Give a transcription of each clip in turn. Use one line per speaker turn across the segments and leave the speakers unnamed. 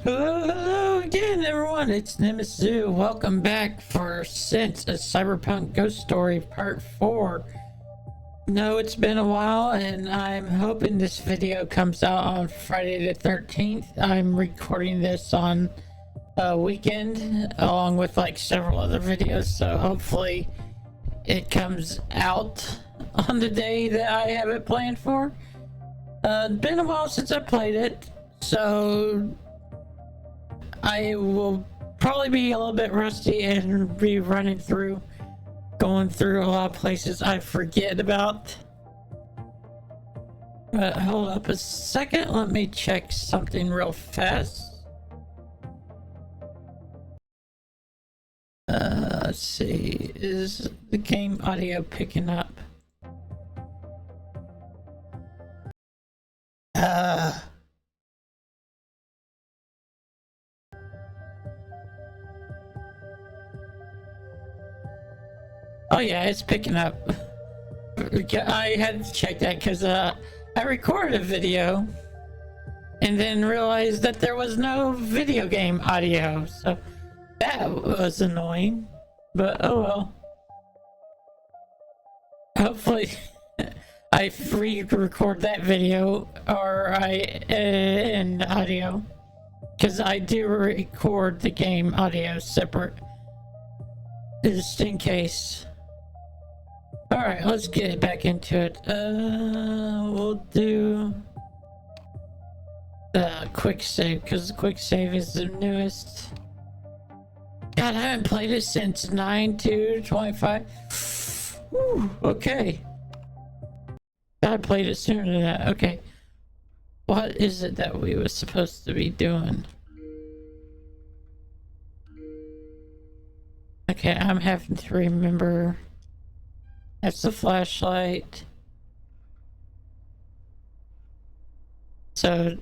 Hello again, everyone. It's Nemis Xue. Welcome back for since a Cyberpunk Ghost Story Part 4. No, it's been a while, and I'm hoping this video comes out on Friday the 13th. I'm recording this on a weekend, along with like several other videos, so hopefully it comes out on the day that I have it planned for. It's been a while since I played it, so I will probably be a little bit rusty and be going through a lot of places I forget about. But hold up a second, let me check something real fast. Let's see, is the game audio picking up? Oh yeah, it's picking up. I had to check that because I recorded a video and then realized that there was no video game audio, so that was annoying. But oh well. Hopefully I re-record that video or in audio, because I do record the game audio separate, just in case. Alright, let's get back into it. We'll do the quick save, because the quick save is the newest. God, I haven't played it since 9/2/25. Whew, okay. I played it sooner than that. Okay. What is it that we were supposed to be doing? Okay, I'm having to remember. That's the flashlight. So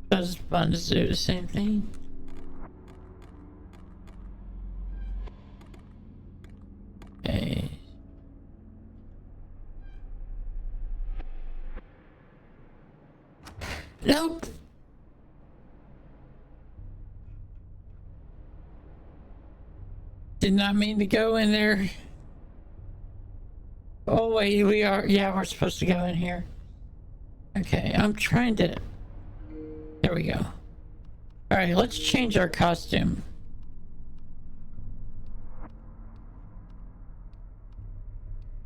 those buttons do the same thing. Okay. Nope. Did not mean to go in there. Oh wait, we're supposed to go in here. Okay, I'm trying to... There we go. Alright, let's change our costume.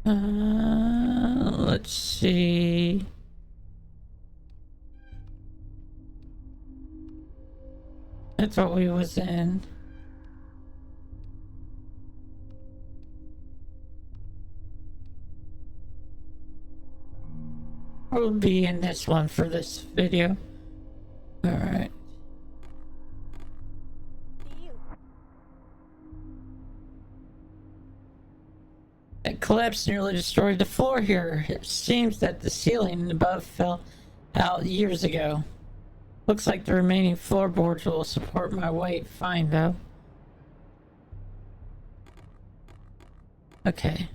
Let's see... That's what we was in. We'll be in this one for this video. Alright. That collapse nearly destroyed the floor here. It seems that the ceiling above fell out years ago. Looks like the remaining floorboards will support my weight fine, though. Okay.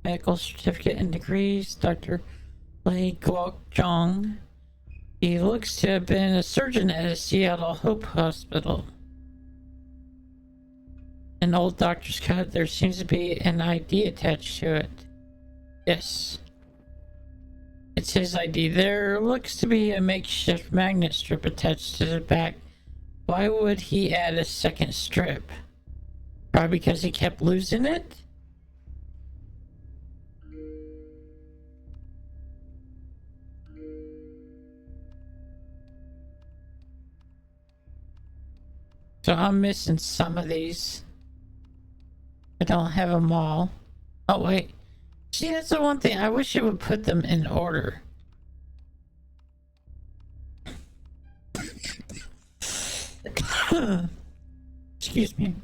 Medical certificate and degrees, Dr. Lei Guokzhong. He looks to have been a surgeon at a Seattle Hope Hospital. An old doctor's cut, there seems to be an ID attached to it. Yes. It's his ID. There looks to be a makeshift magnet strip attached to the back. Why would he add a second strip? Probably because he kept losing it? So I'm missing some of these. I don't have them all. Oh wait. See, that's the one thing. I wish it would put them in order. Excuse me.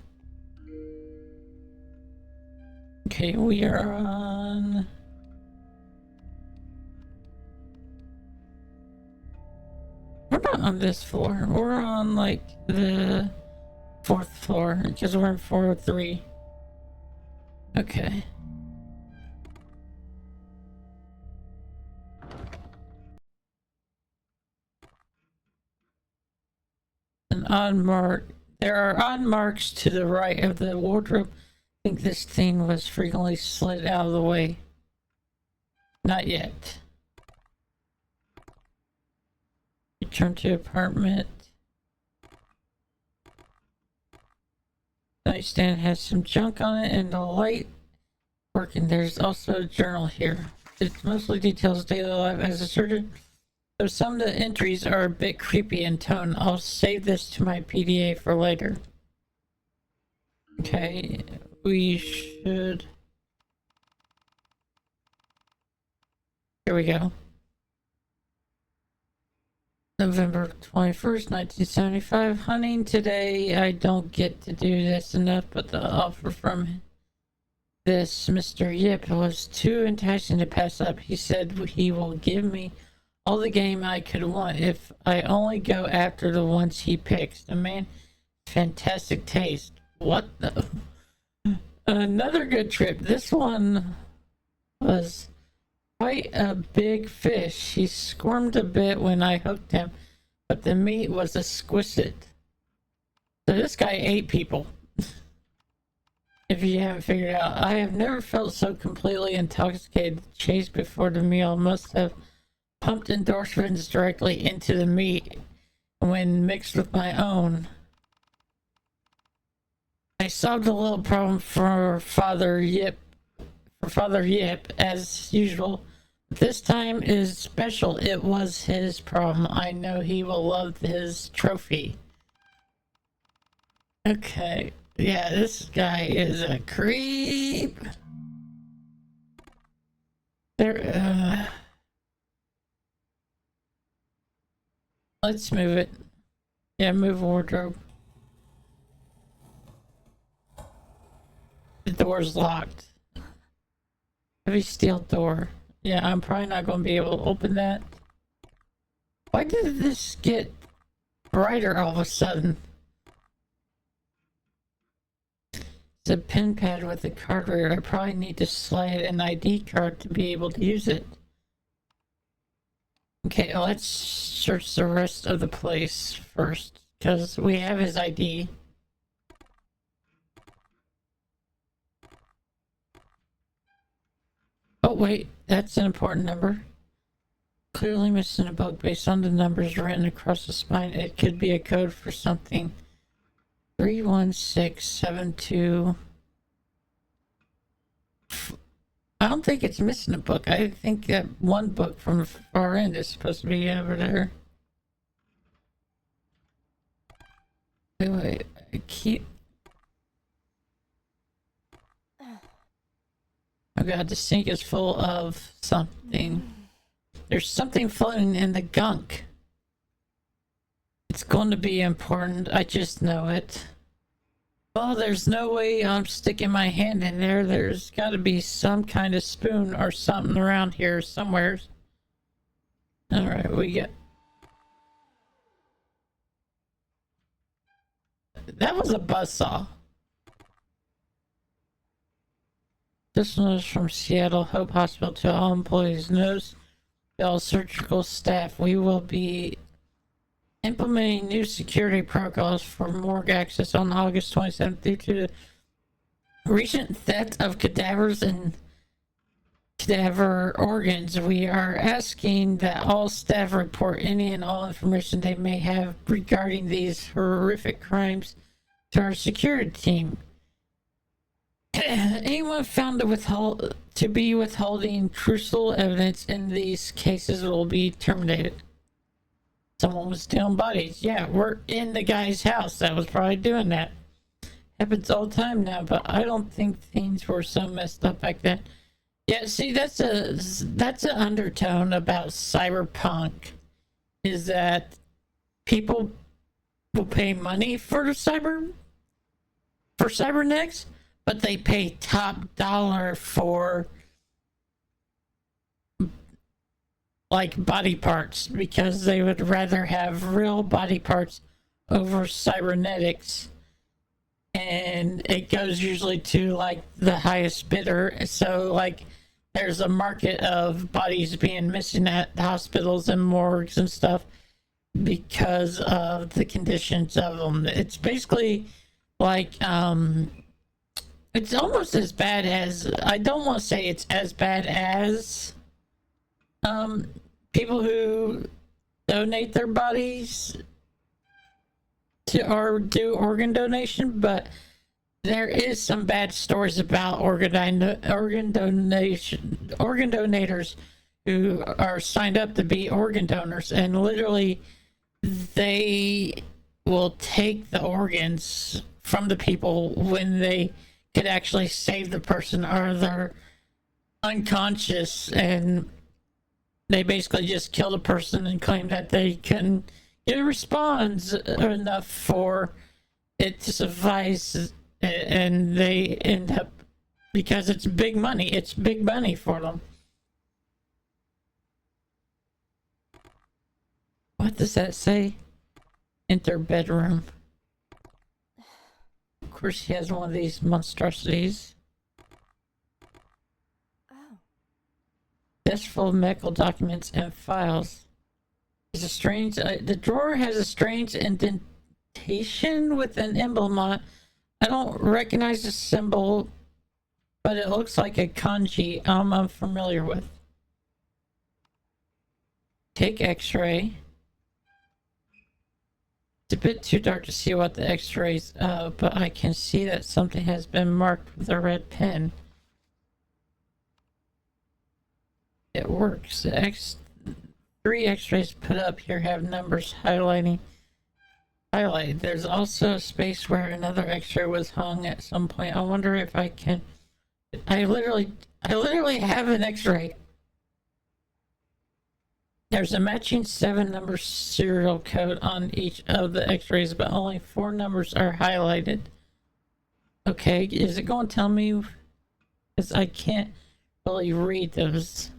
Okay, we are on... We're not on this floor. We're on like the 4th floor because we're in 403. Okay. An odd mark. There are odd marks to the right of the wardrobe. I think this thing was frequently slid out of the way. Not yet. Return to apartment. Nightstand has some junk on it and the light working. There's also a journal here. It mostly details daily life as a surgeon, though some of the entries are a bit creepy in tone. I'll save this to my PDA for later. Okay, we should... Here we go. November 21st, 1975. Hunting today. I don't get to do this enough, but the offer from this Mr. Yip was too enticing to pass up. He said he will give me all the game I could want if I only go after the ones he picks. The man, fantastic taste. What the? Another good trip. This one was quite a big fish. He squirmed a bit when I hooked him, but the meat was exquisite. So this guy ate people. If you haven't figured out, I have never felt so completely intoxicated. The chase before the meal must have pumped endorphins directly into the meat when mixed with my own. I solved a little problem for Father Yip, as usual. This time is special. It was his problem. I know he will love his trophy. Okay. Yeah, this guy is a creep. Let's move it. Yeah, move wardrobe. The door's locked. Heavy steel door. Yeah, I'm probably not going to be able to open that. Why did this get brighter all of a sudden? It's a pen pad with a card reader. I probably need to slide an ID card to be able to use it. Okay, let's search the rest of the place first, because we have his ID. Oh wait, that's an important number. Clearly missing a book based on the numbers written across the spine. It could be a code for something. 31672. I don't think it's missing a book. I think that one book from the far end is supposed to be over there. Wait, I keep... Oh god, the sink is full of something. There's something floating in the gunk. It's going to be important. I just know it. Well, there's no way I'm sticking my hand in there. There's got to be some kind of spoon or something around here somewhere. Alright, we get... That was a buzzsaw. This one is from Seattle Hope Hospital to all employees. Notice to all surgical staff. We will be implementing new security protocols for morgue access on August 27th due to the recent theft of cadavers and cadaver organs. We are asking that all staff report any and all information they may have regarding these horrific crimes to our security team. Anyone found to be withholding crucial evidence in these cases will be terminated. Someone was stealing bodies. Yeah, we're in the guy's house that was probably doing that. Happens all the time now, but I don't think things were so messed up back then. Yeah, see, that's an undertone about cyberpunk, is that people will pay money for cybernetics, but they pay top dollar for like body parts because they would rather have real body parts over cybernetics. And and it goes usually to like the highest bidder. So like there's a market of bodies being missing at hospitals and morgues and stuff because of the conditions of them. It's basically like it's almost as bad as, I don't want to say it's as bad as people who donate their bodies to or do organ donation, but there is some bad stories about organ donators who are signed up to be organ donors, and literally they will take the organs from the people when they could actually save the person, or they're unconscious and they basically just kill the person and claim that they couldn't get a response enough for it to suffice, and they end up, because it's big money for them. What does that say? Enter bedroom. Of course she has one of these monstrosities.
Oh.
Desk full of medical documents and files. There's a strange, the drawer has a strange indentation with an emblem on it. I don't recognize the symbol, but it looks like a kanji I'm familiar with. Take x-ray. It's a bit too dark to see what the x-rays, but I can see that something has been marked with a red pen. It works. The three x-rays put up here have numbers highlighted. There's also a space where another x-ray was hung at some point. I wonder if I can... I literally have an x-ray. There's a matching 7-number serial code on each of the x-rays, but only 4 numbers are highlighted. Okay, is it going to tell me? Because I can't really read those.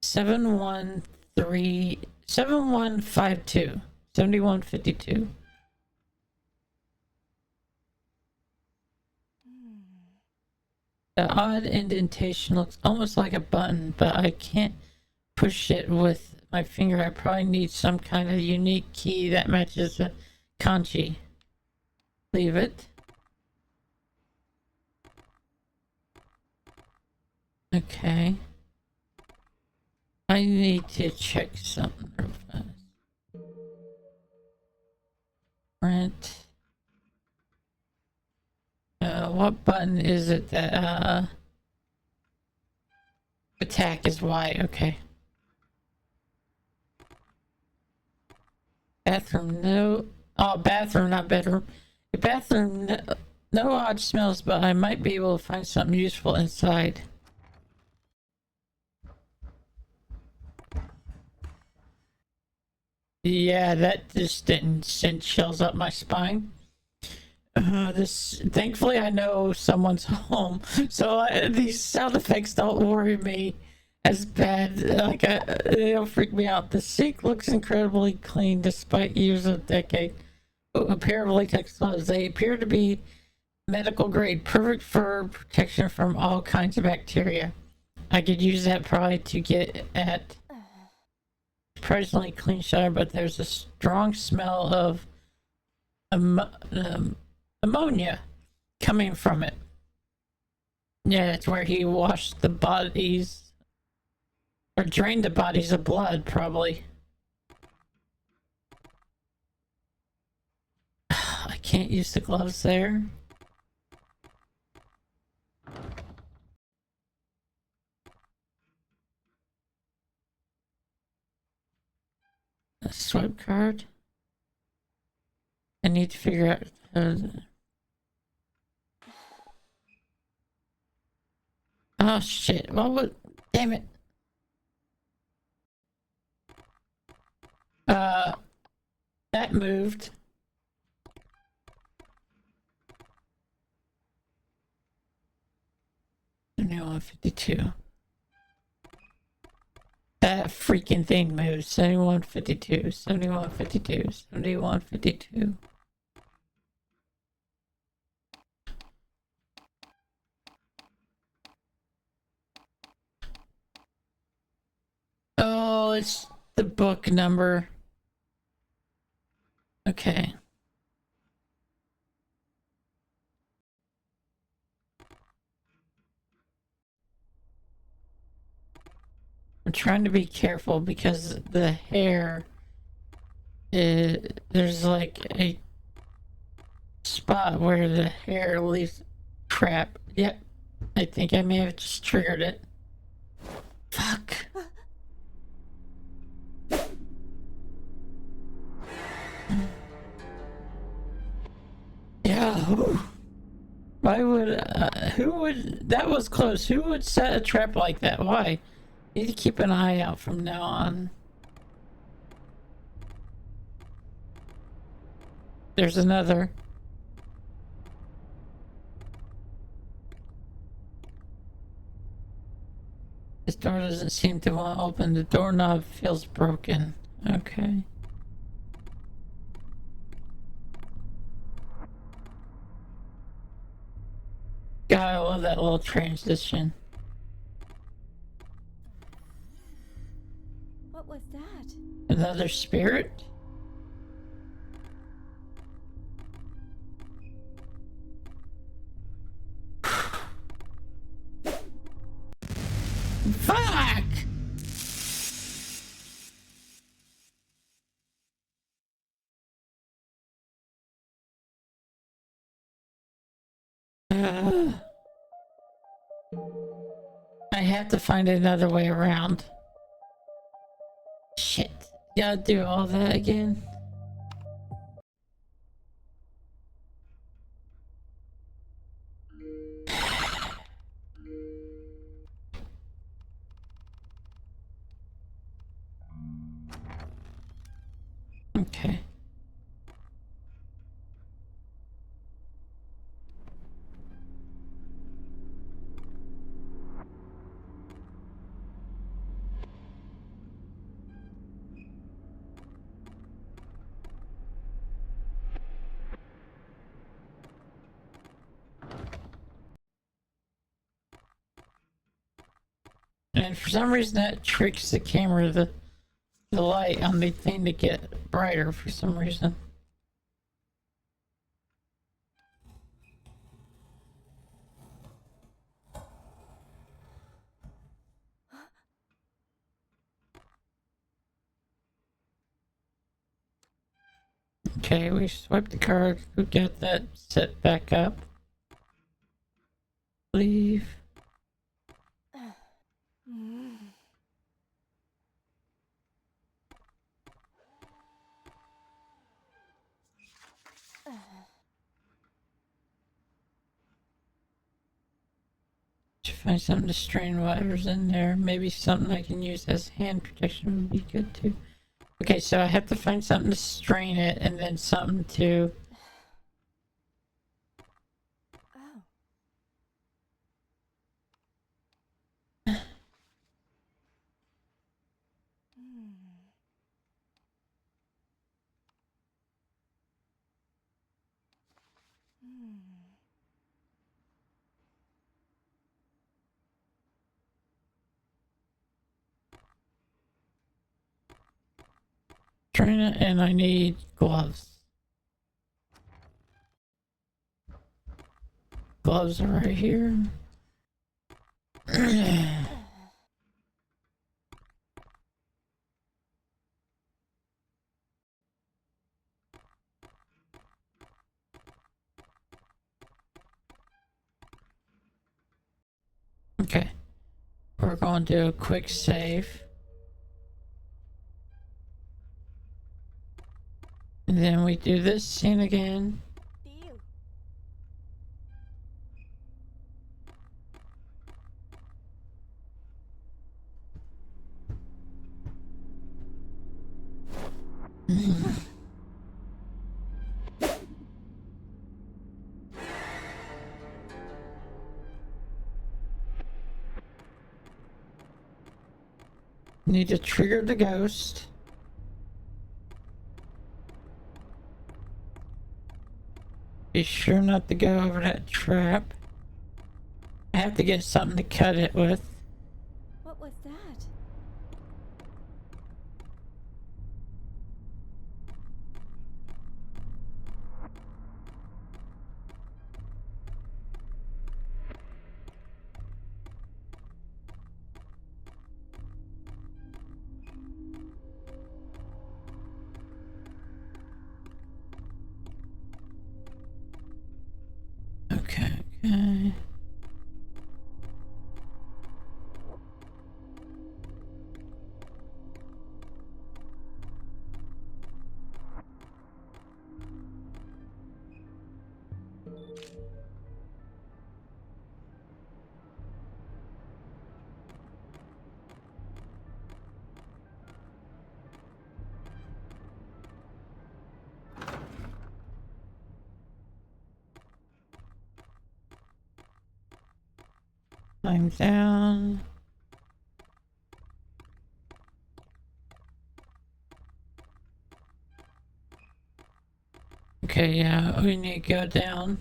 7152. 7152. The odd indentation looks almost like a button, but I can't push it with my finger. I probably need some kind of unique key that matches the kanji. Leave it. Okay. I need to check something real fast. Print. What button is it that, attack is Y, okay. Bathroom, no. Oh, bathroom, not bedroom. A bathroom, no odd smells, but I might be able to find something useful inside. Yeah, that just didn't send chills up my spine. Thankfully I know someone's home, so these sound effects don't worry me as bad. Like, they don't freak me out. The sink looks incredibly clean despite years of decade. A pair of latex gloves. They appear to be medical grade, perfect for protection from all kinds of bacteria. I could use that probably to get at surprisingly clean shower, but there's a strong smell of ammonia coming from it. Yeah, it's where he washed the bodies, or drained the bodies of blood, probably. I can't use the gloves there. A swipe card. I need to figure out oh shit, what was... Damn it. That moved. Now 52. That freaking thing moves. 7152, 7152, 7152. it's the book number. Okay. I'm trying to be careful because the hair there's like a spot where the hair leaves crap. Yep. I think I may have just triggered it. Fuck. Yeah. Why would, who would, that was close. Who would set a trap like that? Why? Need to keep an eye out from now on. There's another. This door doesn't seem to want to open. The doorknob feels broken. Okay. God, I love that little transition.
What was that?
Another spirit? Fuck! I have to find another way around. Shit. Gotta do all that again. Okay. And for some reason that tricks the camera, the light on the thing to get brighter for some reason. Okay, we swiped the card. We got that set back up. Leave. To find something to strain whatever's in there. Maybe something I can use as hand protection would be good too. Okay, so I have to find something to strain it and then something to...
Oh.
strain it, and I need gloves. Gloves are right here. Okay. We're going to do a quick save. And then we do this scene again.
Deal.
Need to trigger the ghost. Be sure not to go over that trap. I have to get something to cut it with.
What was that?
Okay. Climb down. Okay, yeah, we need to go down.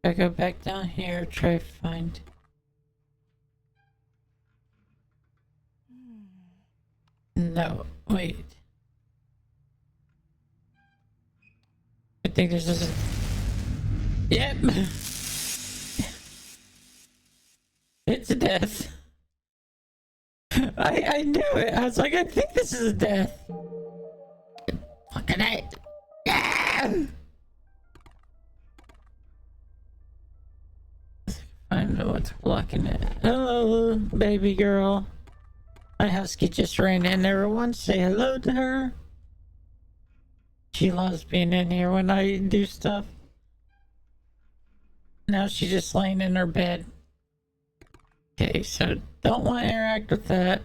I go back down here, try to find. No, wait. I think this is. Yep! It's a death. I knew it. I was like, I think this is a death. Fucking it. Yeah! I don't know what's blocking it. Hello, baby girl. My husky just ran in. Everyone say hello to her. She loves being in here when I do stuff. Now she's just laying in her bed. Okay, so don't want to interact with that.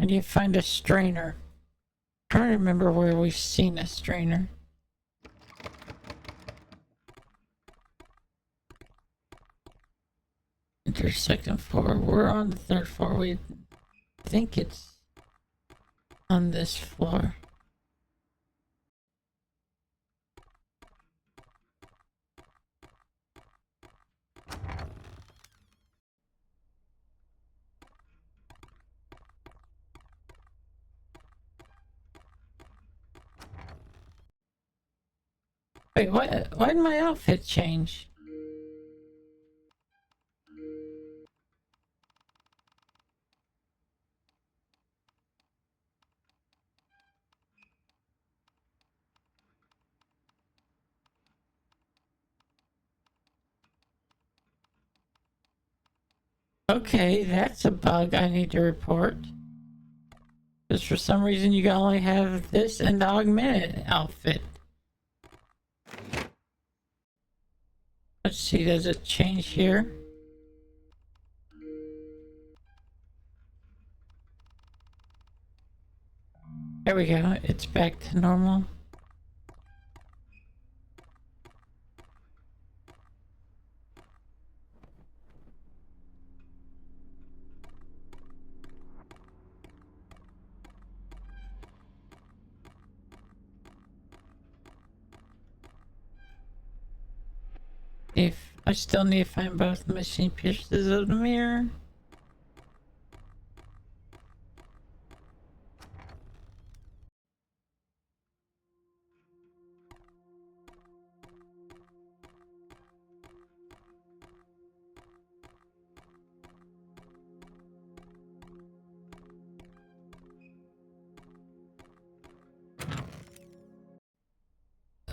I need to find a strainer. I'm trying to remember where we've seen a strainer. Enter second floor. We're on the third floor. We think it's on this floor. Wait, what? Why did my outfit change? Okay, that's a bug I need to report. Because for some reason you can only have this and the augmented outfit. Let's see, does it change here? There we go, it's back to normal. If I still need to find both missing pieces of the mirror.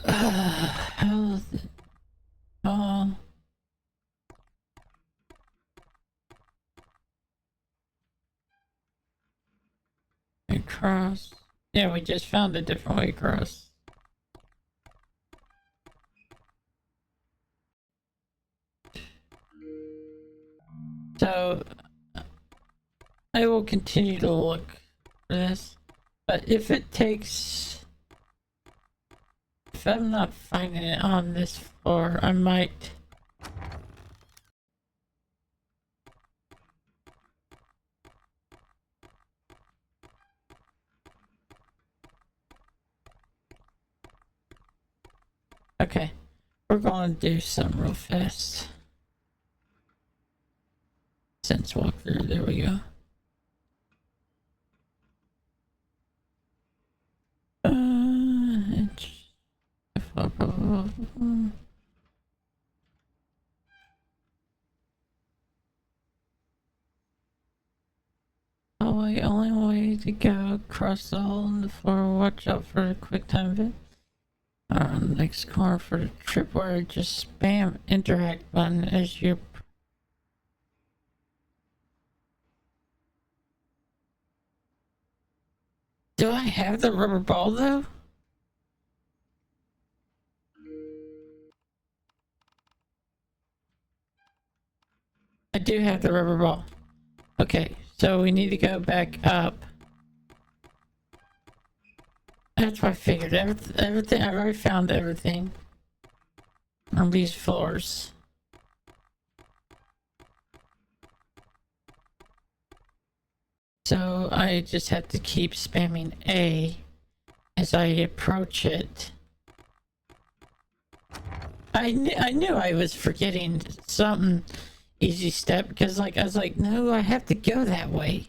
How's it? Oh. Across. Yeah, we just found a different way across. So, I will continue to look for this. But if it takes... If I'm not finding it on this floor, I might... Okay, we're going to do something real fast. Sense walkthrough, there we go. the only way to go. Cross the hole in the floor. Watch out for the quick time event. Next corner for the tripwire. Just spam interact button as you. Do I have the rubber ball though? I do have the rubber ball. Okay, so we need to go back up. That's what I figured. Everything. I've already found everything on these floors. So I just have to keep spamming A as I approach it. I knew I was forgetting something easy step because I was like, no, I have to go that way.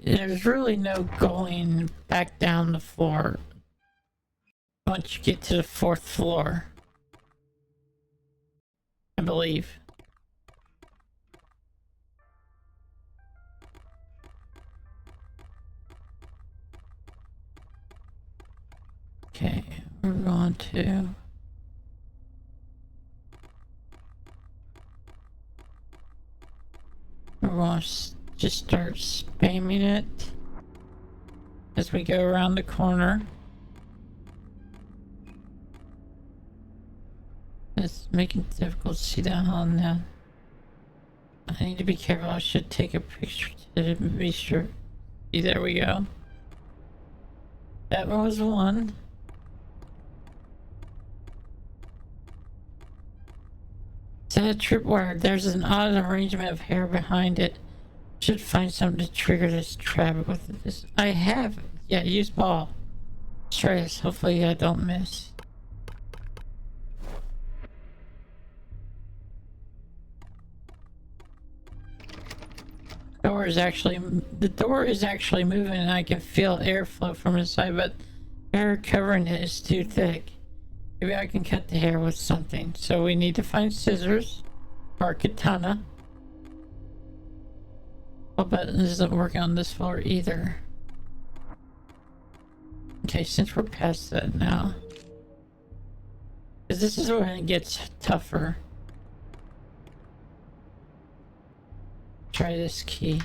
There's really no going back down the floor once you get to the 4th floor, I believe. Okay, we're going to... We're going to just start spamming it as we go around the corner. It's making it difficult to see down on now. I need to be careful. I should take a picture to be sure. See, there we go. That was one. Set a tripwire. There's an odd arrangement of hair behind it. Should find something to trigger this trap with this. I have. Yeah, use ball. Let's try this. Hopefully I don't miss. The door is actually moving and I can feel airflow from inside, but hair covering it is too thick. Maybe I can cut the hair with something. So we need to find scissors or a katana. Oh, but this isn't working on this floor either. Okay, since we're past that now. Because this is when it gets tougher. Try this key.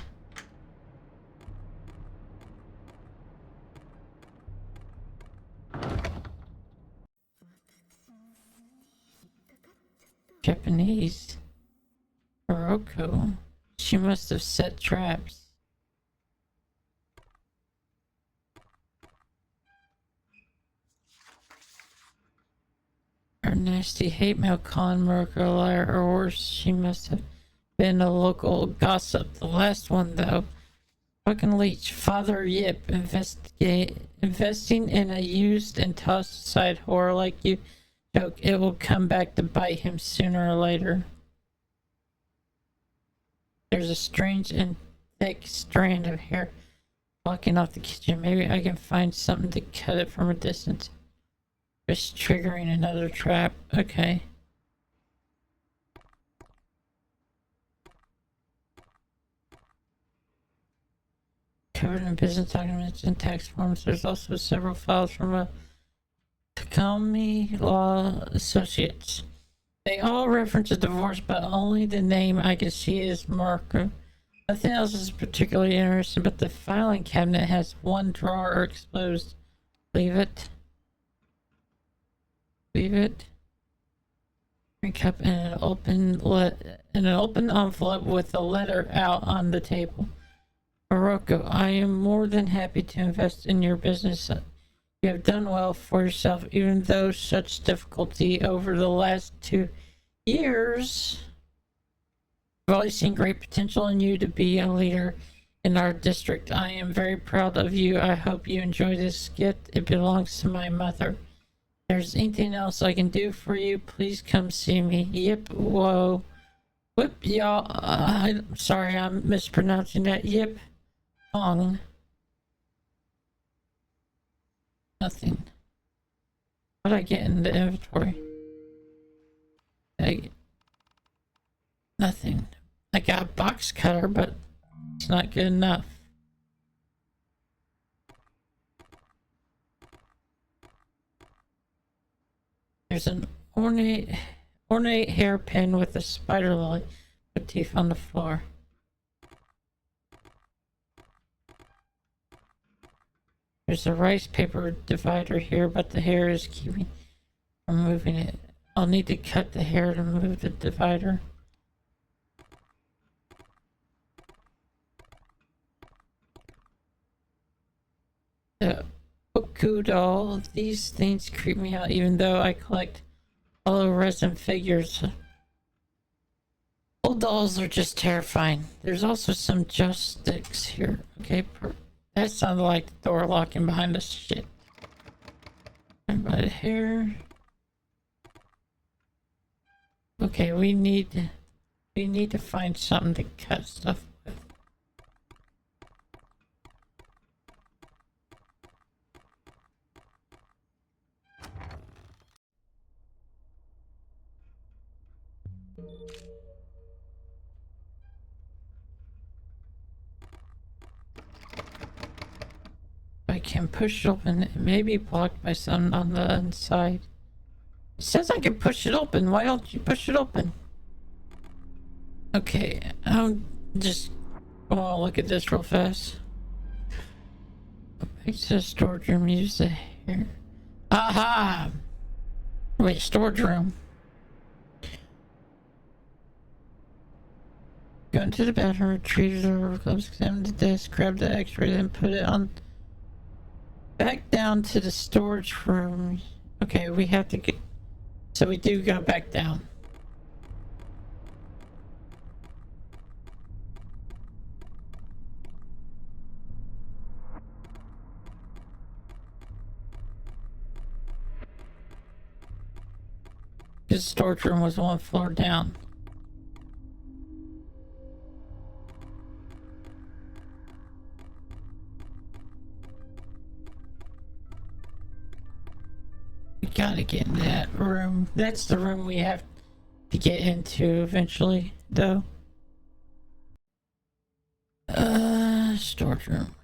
Japanese. Morocco. She must have set traps. Her nasty hate mail calling Morocco a liar, or worse, she must have been a local gossip. The last one, though. Fucking leech. Father Yip investing in a used and tossed aside whore like you. Joke, it will come back to bite him sooner or later. There's a strange and thick strand of hair blocking off the kitchen. Maybe I can find something to cut it from a distance. Just triggering another trap. Okay. Covered in business documents and tax forms. There's also several files from a Takami Law Associates. They all reference a divorce, but only the name I can see is Marco. Nothing else is particularly interesting, but the filing cabinet has one drawer exposed. Leave it. Leave it. Drink up in an open envelope with a letter out on the table. Morocco, I am more than happy to invest in your business. You have done well for yourself, even though such difficulty over the last 2 years. I've always seen great potential in you to be a leader in our district. I am very proud of you. I hope you enjoy this gift. It belongs to my mother. If there's anything else I can do for you, please come see me. Yip, whoa. Whip, y'all. I'm sorry, I'm mispronouncing that. Yip. Pong. Nothing. What did I get in the inventory? Nothing. I got a box cutter, but it's not good enough. There's an ornate hairpin with a spider lily motif on the floor. There's a rice paper divider here, but the hair is keeping from moving it. I'll need to cut the hair to move the divider. The Boku doll. These things creep me out even though I collect hollow resin figures. Old dolls are just terrifying. There's also some joysticks here. Okay, that sounded like the door locking behind us. Shit. Right here. Okay, we need to find something to cut stuff with. I can push it open. It may be blocked by something on the inside. It says I can push it open. Why don't you push it open? Okay, I'll just look at this real fast. Back to the storage room. Use the hair. Aha! Wait, storage room. Go into the bathroom, retrieve the gloves, examine the desk, grab the x-ray, then put it on. Back down to the storage room. Okay, we have to get. So we do go back down. This storage room was one floor down. We gotta get in that room. That's the room we have to get into eventually, though. Storage room.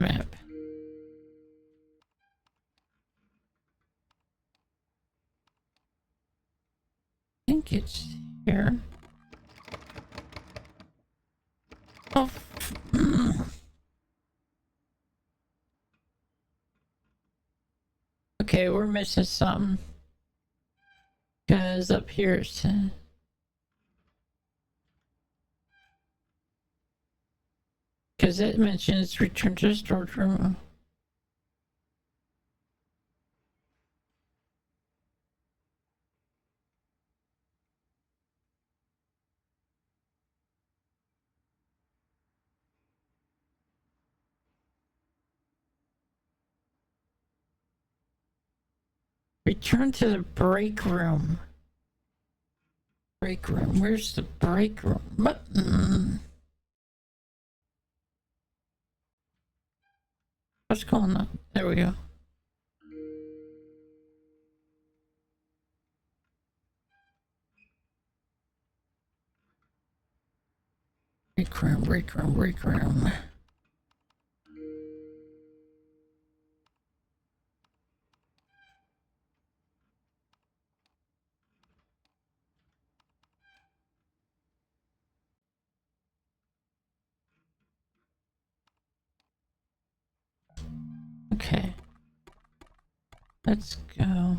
Map. I think it's here. Oh. Okay, we're missing something. Cause up here it's because it mentions return to the storage room. Return to the break room. Break room. Where's the break room? Button. What's going on? There we go. Break room, break room, break room. Okay. Let's go.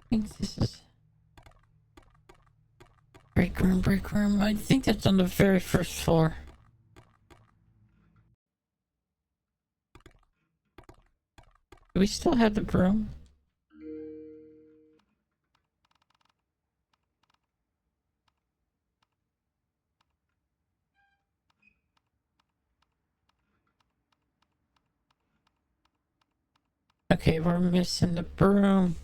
I think this is break room, break room. I think that's on the very first floor. Do we still have the broom? Okay, we're missing the broom.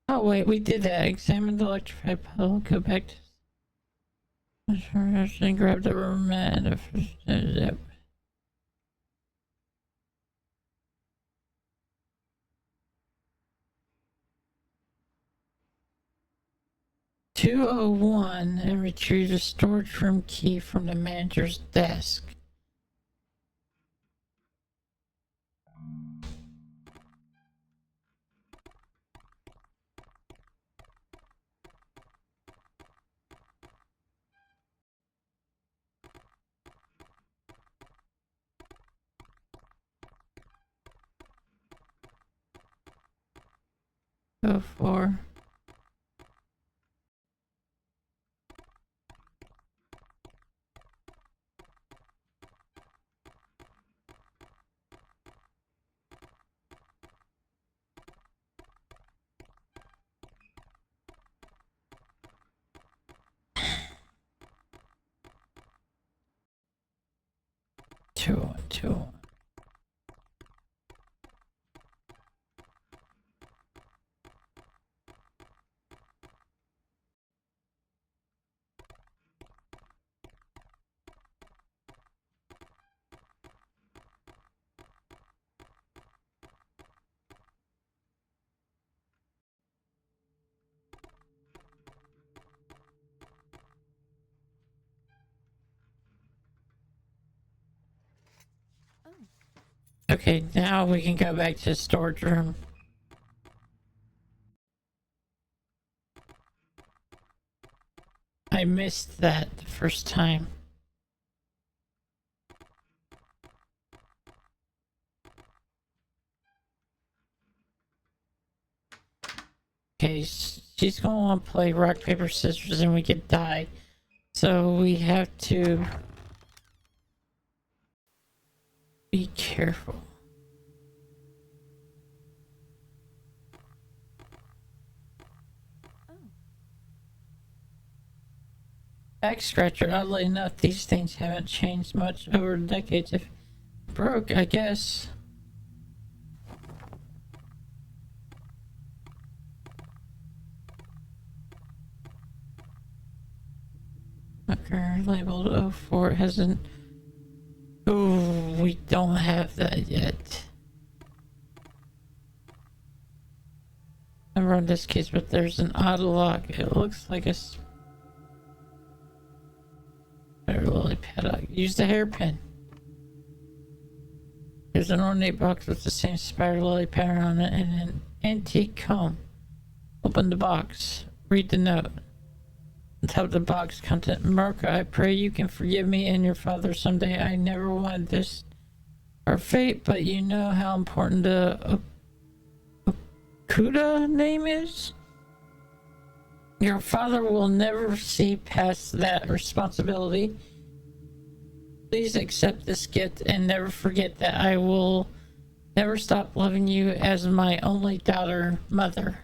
Oh wait, we did that. Examine the electrified puddle. Go back to and grab the room mat. Yep. "201 and retrieve the storage room key from the manager's desk." Go for. Two.
Oh.
Okay, now we can go back to the storage room. I missed that the first time. Okay, she's gonna want to play rock, paper, scissors and we could die. So we have to be careful.
Oh.
Back scratcher, oddly enough, these things haven't changed much over decades. If broke, I guess. Marker labeled 04 hasn't. Oh, we don't have that yet. I run this case, but there's an odd lock. It looks like a spider lily padlock. Use the hairpin. There's an ornate box with the same spider lily pattern on it and an antique comb. Open the box. Read the note. On top of the box, content: Marco, I pray you can forgive me and your father someday. I never wanted this our fate, but you know how important the Okuda name is? Your father will never see past that responsibility. Please accept this gift and never forget that I will never stop loving you as my only daughter, mother.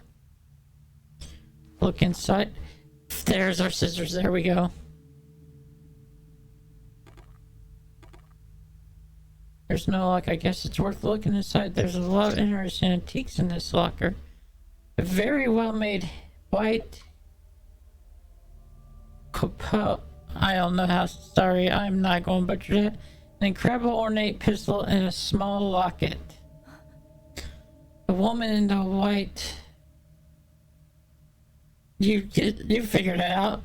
Look inside. There's our scissors. There we go. There's no lock. I guess it's worth looking inside. There's a lot of interesting antiques in this locker. A very well made white Copo. I don't know how. Sorry, I'm not going to butcher that. An incredible ornate pistol and a small locket. The woman in the white. You figured it out.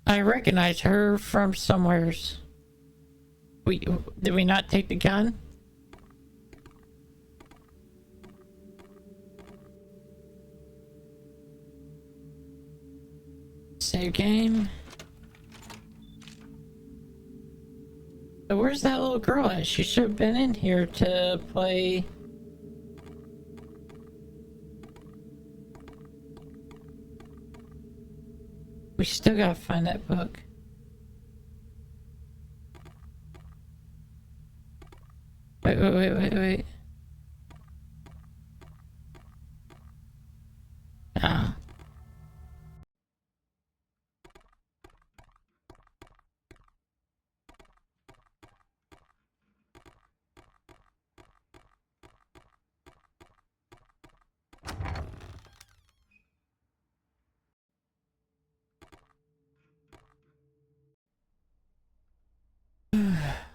I recognize her from somewheres. Did we not take the gun? Save game. So where's that little girl at? She should have been in here to play. We still gotta find that book. Wait. Ah.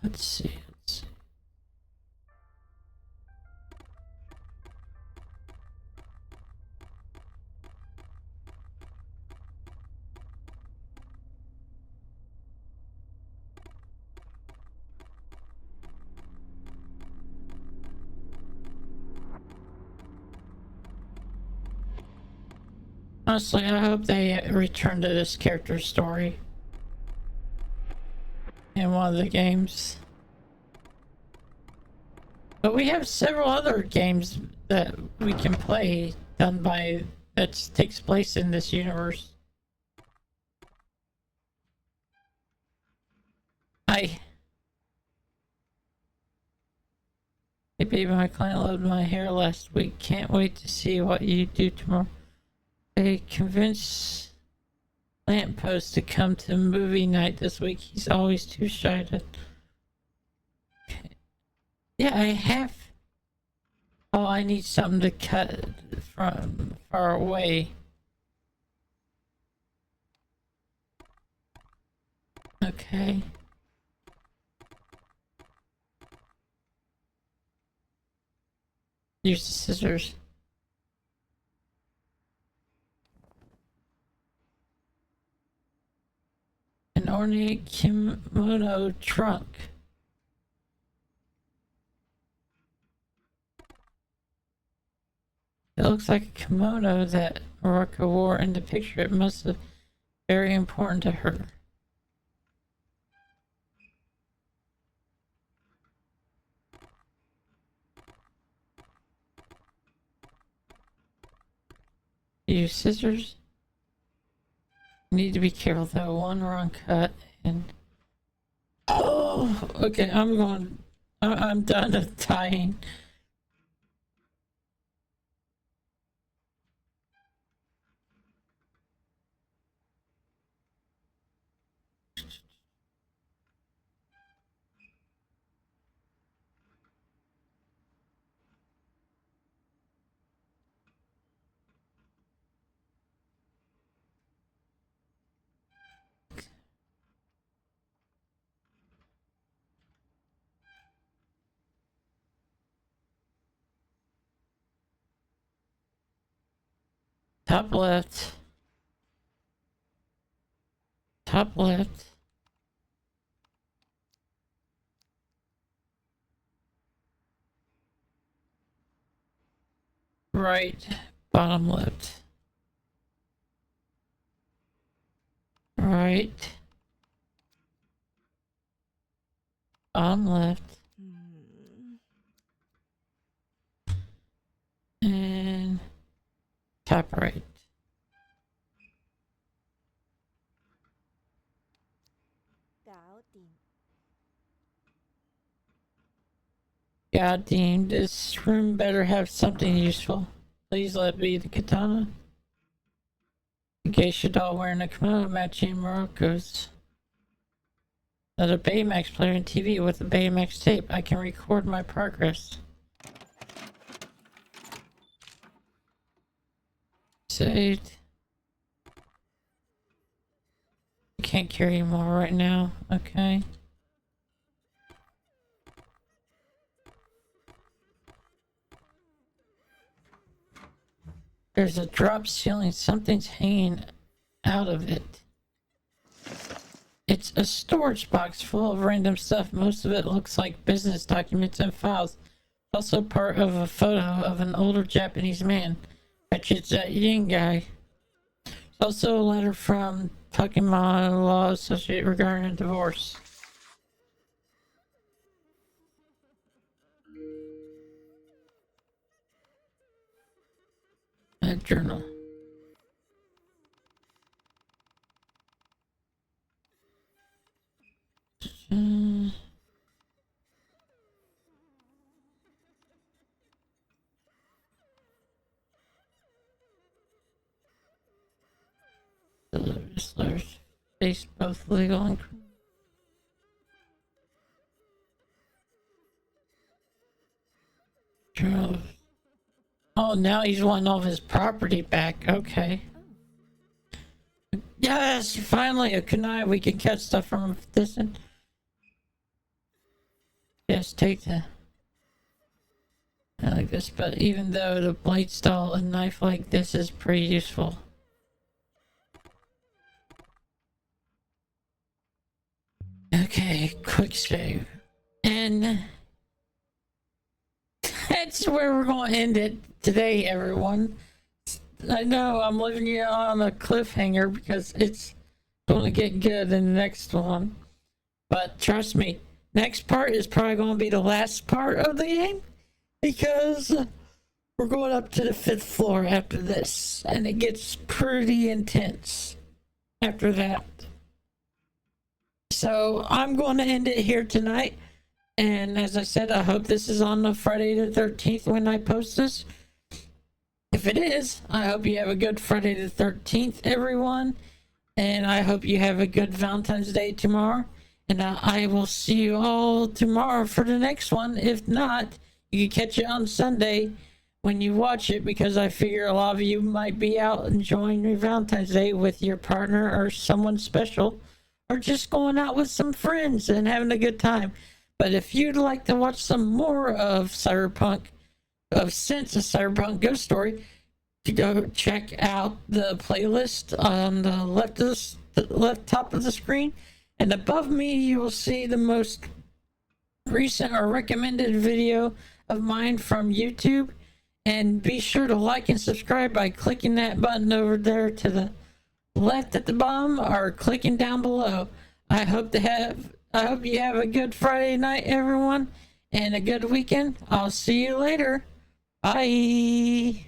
Let's see. Honestly, I hope they return to this character's story in one of the games. But we have several other games that we can play done by that takes place in this universe. Hey baby, my client loved my hair last week. Can't wait to see what you do tomorrow. They convinced Lamppost to come to movie night this week. He's always too shy to... Yeah, I have... Oh, I need something to cut from far away. Okay. Use the scissors. An ornate kimono trunk. It looks like a kimono that Maruka wore in the picture. It must have been very important to her. Use scissors. Need to be careful though. One wrong cut and... Oh, okay, I'm done with tying. Top left. Top left. Right. Bottom left. Right. Bottom left. And top right. God damn, this room better have something useful. Please let be the katana. The geisha doll wearing a kimono matching Morocco's. Another Baymax player and TV with a Baymax tape. I can record my progress. Saved. Can't carry more right now. Okay. There's a drop ceiling. Something's hanging out of it. It's a storage box full of random stuff. Most of it looks like business documents and files. Also part of a photo of an older Japanese man. Bet it's that Yin guy. Also a letter from Pokemon Law Associate regarding a divorce. A journal. Slurs face both legal and criminal. Oh, now he's wanting all of his property back. Okay. Yes, finally a kunai. We can catch stuff from a distance. Just take the. I like this, but even though the blade style, a knife like this is pretty useful. Okay, quick save. And that's where we're going to end it today, everyone. I know I'm leaving you on a cliffhanger because it's going to get good in the next one. But trust me, next part is probably going to be the last part of the game because we're going up to the 5th floor after this, and it gets pretty intense after that. So I'm going to end it here tonight. And as I said, I hope this is on the Friday the 13th when I post this. If it is, I hope you have a good Friday the 13th, everyone. And I hope you have a good Valentine's Day tomorrow. And I will see you all tomorrow for the next one. If not, you can catch it on Sunday when you watch it, because I figure a lot of you might be out enjoying your Valentine's Day with your partner or someone special, or just going out with some friends and having a good time. But if you'd like to watch some more of Cyberpunk, Since a Cyberpunk Ghost Story, to go check out the playlist on the left top of the screen. And above me, you will see the most recent or recommended video of mine from YouTube. And be sure to like and subscribe by clicking that button over there to the left at the bottom, or clicking down below. I hope you have a good Friday night, everyone, and a good weekend. I'll see you later. Bye.